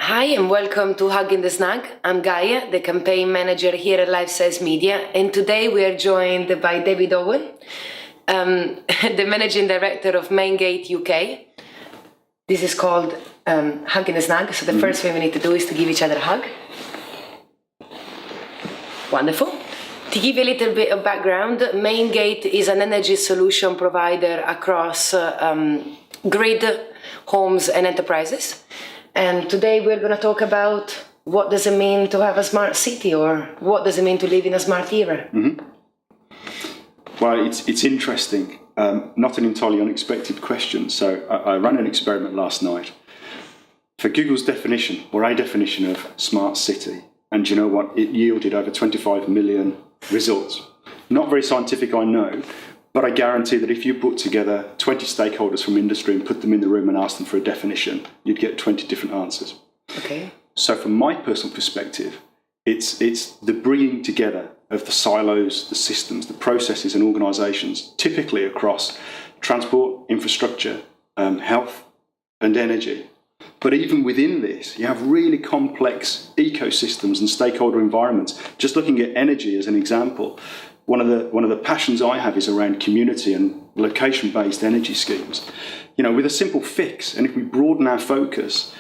Hi and welcome to Hugging the Snag. I'm Gaia, the campaign manager here at Life Size Media, and today we are joined by David Owen, the managing director of Maingate UK. This is called Hugging the Snag, so the first thing we need to do is to give each other a hug. Wonderful. To give you a little bit of background, Maingate is an energy solution provider across grid, homes and enterprises. And today we're going to talk about what does it mean to have a smart city, or what does it mean to live in a smart era? Mm-hmm. Well, it's interesting. Not an entirely unexpected question. So I ran an experiment last night for Google's definition, or a definition of smart city. And you know what? It yielded over 25 million results. Not very scientific, I know, but I guarantee that if you put together 20 stakeholders from industry and put them in the room and asked them for a definition, you'd get 20 different answers. Okay. So from my personal perspective, it's the bringing together of the silos, the systems, the processes and organisations, typically across transport, infrastructure, health and energy. But even within this, you have really complex ecosystems and stakeholder environments. Just looking at energy as an example, one of the passions I have is around community and location-based energy schemes. You know, with a simple fix, and if we broaden our focus,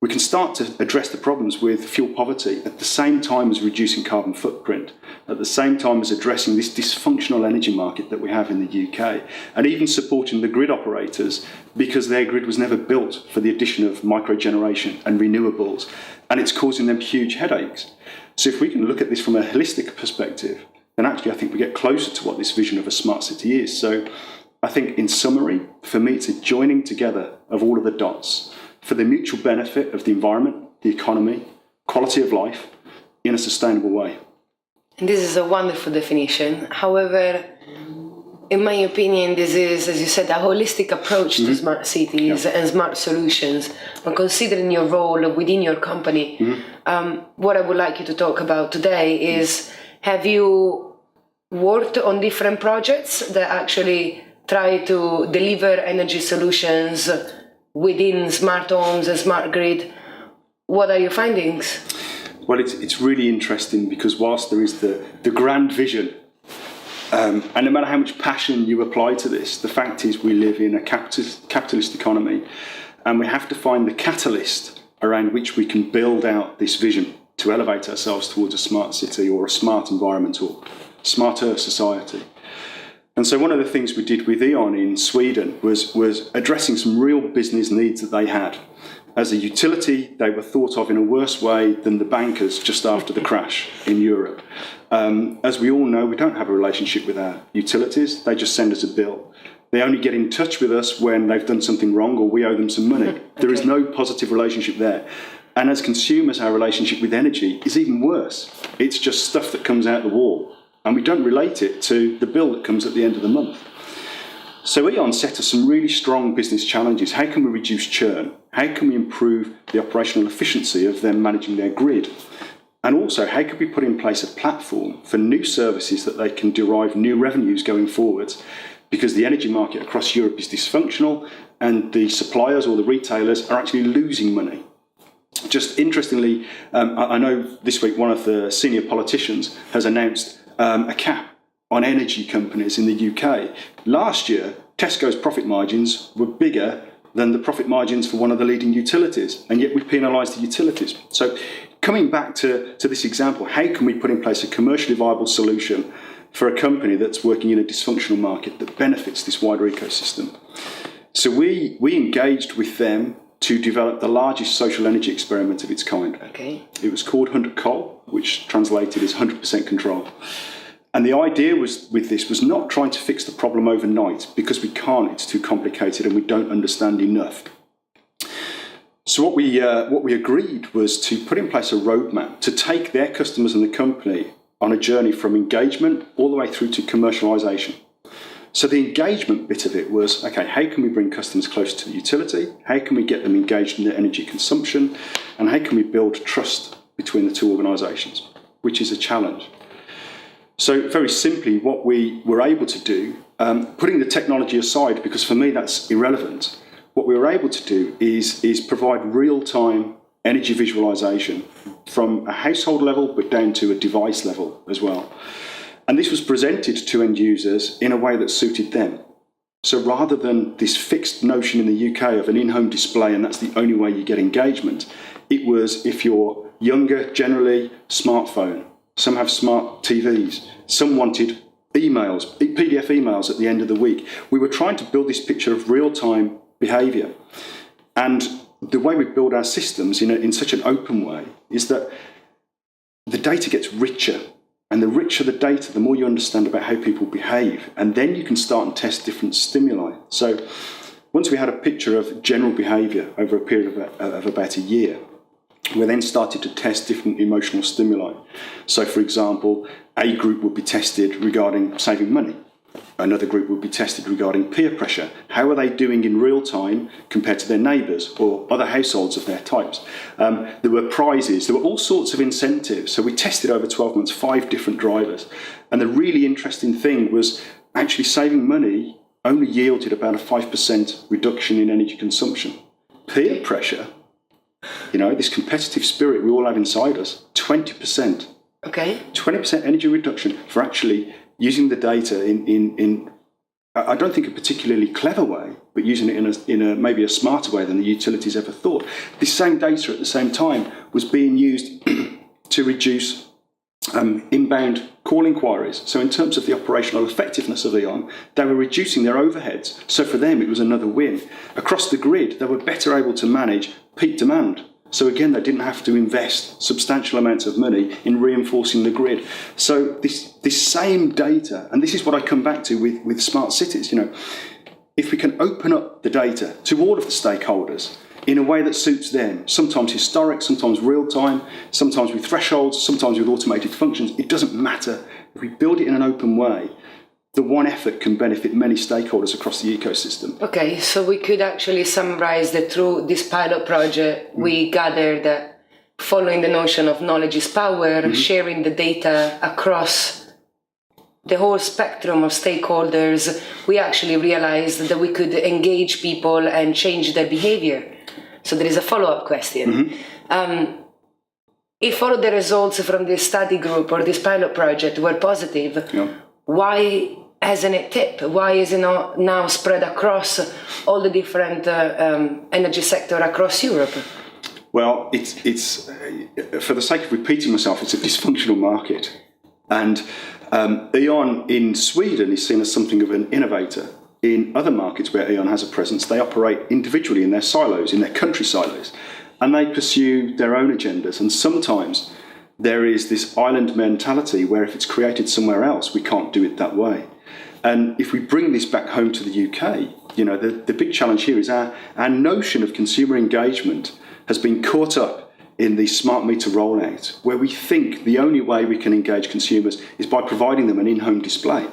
we can start to address the problems with fuel poverty at the same time as reducing carbon footprint, at the same time as addressing this dysfunctional energy market that we have in the UK, and even supporting the grid operators because their grid was never built for the addition of microgeneration and renewables, and it's causing them huge headaches. So if we can look at this from a holistic perspective, then actually I think we get closer to what this vision of a smart city is. So I think in summary, for me, it's a joining together of all of the dots for the mutual benefit of the environment, the economy, quality of life in a sustainable way. And this is a wonderful definition. However, in my opinion, this is, as you said, a holistic approach to smart cities and smart solutions. And considering your role within your company, what I would like you to talk about today is, have you worked on different projects that actually try to deliver energy solutions within smart homes and smart grid? What are your findings? Well, it's really interesting because whilst there is the grand vision, and no matter how much passion you apply to this, the fact is we live in a capitalist economy, and we have to find the catalyst around which we can build out this vision to elevate ourselves towards a smart city or a smart environment or smarter society. And so one of the things we did with E.ON in Sweden was addressing some real business needs that they had. As a utility, they were thought of in a worse way than the bankers just after the crash in Europe. As we all know, we don't have a relationship with our utilities. They just send us a bill. They only get in touch with us when they've done something wrong or we owe them some money. There is no positive relationship there. And as consumers, our relationship with energy is even worse. It's just stuff that comes out the wall, and we don't relate it to the bill that comes at the end of the month. So E.ON set us some really strong business challenges. How can we reduce churn? How can we improve the operational efficiency of them managing their grid? And also, how could we put in place a platform for new services that they can derive new revenues going forwards? Because the energy market across Europe is dysfunctional, and the suppliers or the retailers are actually losing money. Just interestingly, I know this week one of the senior politicians has announced a cap on energy companies in the UK. Last year, Tesco's profit margins were bigger than the profit margins for one of the leading utilities, and yet we penalised the utilities. So coming back to this example, how can we put in place a commercially viable solution for a company that's working in a dysfunctional market that benefits this wider ecosystem? So we engaged with them to develop the largest social energy experiment of its kind. Okay. It was called 100 Coal, which translated as 100% control. And the idea was not trying to fix the problem overnight, because we can't, it's too complicated and we don't understand enough. So what we agreed was to put in place a roadmap to take their customers and the company on a journey from engagement all the way through to commercialisation. So the engagement bit of it was, okay, how can we bring customers closer to the utility? How can we get them engaged in their energy consumption? And how can we build trust between the two organisations, which is a challenge. So very simply, what we were able to do, putting the technology aside, because for me that's irrelevant, what we were able to do is provide real-time energy visualization from a household level, but down to a device level as well. And this was presented to end users in a way that suited them. So rather than this fixed notion in the UK of an in-home display and that's the only way you get engagement, it was, if you're younger, generally, smartphone. Some have smart TVs. Some wanted emails, PDF emails at the end of the week. We were trying to build this picture of real-time behaviour. And the way we build our systems in such an open way is that the data gets richer. And the richer the data, the more you understand about how people behave. And then you can start and test different stimuli. So once we had a picture of general behaviour over a period of about a year, we then started to test different emotional stimuli. So, for example, a group would be tested regarding saving money. Another group would be tested regarding peer pressure. How are they doing in real time compared to their neighbours or other households of their types? There were prizes. There were all sorts of incentives. So we tested over 12 months 5 different drivers. And the really interesting thing was actually saving money only yielded about a 5% reduction in energy consumption. Peer pressure, this competitive spirit we all have inside us, 20%. Okay. 20% energy reduction for actually using the data in I don't think a particularly clever way, but using it in a maybe a smarter way than the utilities ever thought. This same data at the same time was being used to reduce inbound call inquiries. So in terms of the operational effectiveness of E.ON, they were reducing their overheads. So for them, it was another win. Across the grid, they were better able to manage peak demand. So again, they didn't have to invest substantial amounts of money in reinforcing the grid. So this same data, and this is what I come back to with smart cities, if we can open up the data to all of the stakeholders in a way that suits them, sometimes historic, sometimes real time, sometimes with thresholds, sometimes with automated functions, it doesn't matter. If we build it in an open way, the one effort can benefit many stakeholders across the ecosystem. Okay, so we could actually summarize that through this pilot project, we gathered that following the notion of knowledge is power, sharing the data across the whole spectrum of stakeholders, we actually realized that we could engage people and change their behavior. So there is a follow-up question. If all of the results from this study group or this pilot project were positive, why hasn't it tipped? Why is it not now spread across all the different energy sector across Europe? Well, it's for the sake of repeating myself, it's a dysfunctional market. And E.ON in Sweden is seen as something of an innovator. In other markets where E.ON has a presence, they operate individually in their silos, in their country silos, and they pursue their own agendas. And sometimes there is this island mentality where if it's created somewhere else, we can't do it that way. And if we bring this back home to the UK, the big challenge here is our notion of consumer engagement has been caught up in the smart meter rollout, where we think the only way we can engage consumers is by providing them an in-home display.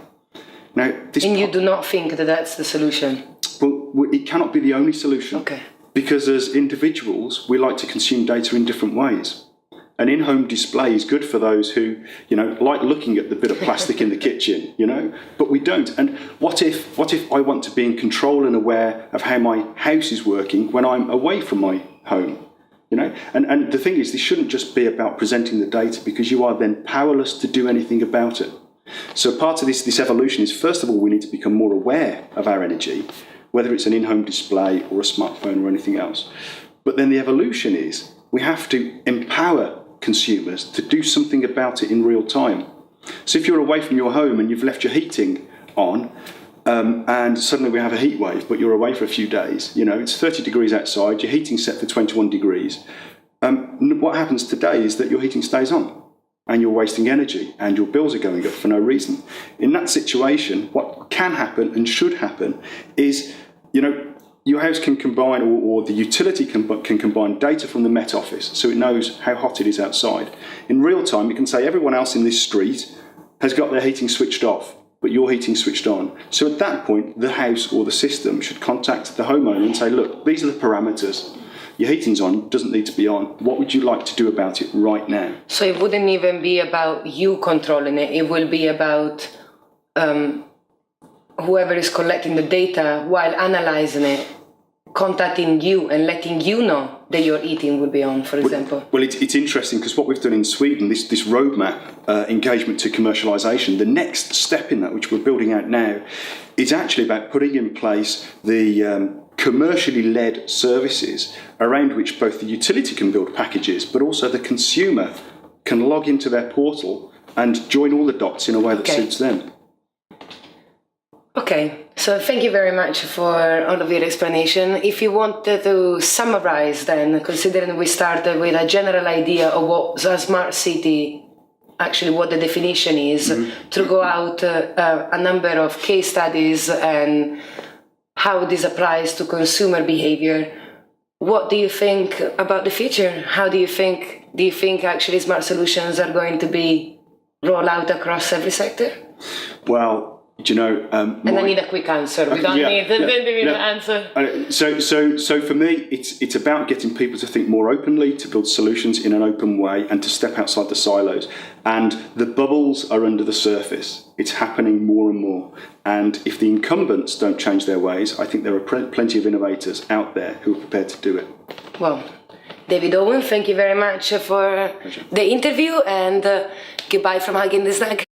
Now, and you do not think that that's the solution? Well, it cannot be the only solution. Okay. Because as individuals, we like to consume data in different ways. An in-home display is good for those who, like looking at the bit of plastic in the kitchen, but we don't. And what if I want to be in control and aware of how my house is working when I'm away from my home? And the thing is, this shouldn't just be about presenting the data, because you are then powerless to do anything about it. So part of this evolution is, first of all, we need to become more aware of our energy, whether it's an in-home display or a smartphone or anything else. But then the evolution is we have to empower consumers to do something about it in real time. So if you're away from your home and you've left your heating on, and suddenly we have a heat wave, but you're away for a few days, it's 30 degrees outside, your heating's set for 21 degrees. What happens today is that your heating stays on and you're wasting energy and your bills are going up for no reason. In that situation, what can happen and should happen is, your house can combine, or the utility can combine data from the Met Office, so it knows how hot it is outside. In real time, you can say everyone else in this street has got their heating switched off, but your heating switched on. So at that point, the house or the system should contact the homeowner and say, look, these are the parameters. Your heating's on, doesn't need to be on. What would you like to do about it right now? So it wouldn't even be about you controlling it. It will be about whoever is collecting the data while analyzing it contacting you and letting you know that your eating will be on, for example? Well, it's interesting because what we've done in Sweden, this roadmap, engagement to commercialisation, the next step in that, which we're building out now, is actually about putting in place the commercially led services around which both the utility can build packages, but also the consumer can log into their portal and join all the dots in a way that suits them. Okay, so thank you very much for all of your explanation. If you wanted to summarize then, considering we started with a general idea of what a smart city, actually what the definition is, to go out a number of case studies and how this applies to consumer behavior, what do you think about the future? How do you think actually smart solutions are going to be rolled out across every sector? Well, do you know, and I need a quick answer. We don't need the 20-minute answer. So for me, it's about getting people to think more openly, to build solutions in an open way, and to step outside the silos. And the bubbles are under the surface. It's happening more and more. And if the incumbents don't change their ways, I think there are plenty of innovators out there who are prepared to do it. Well, David Owen, thank you very much for the interview, and goodbye from Hugging the Snack.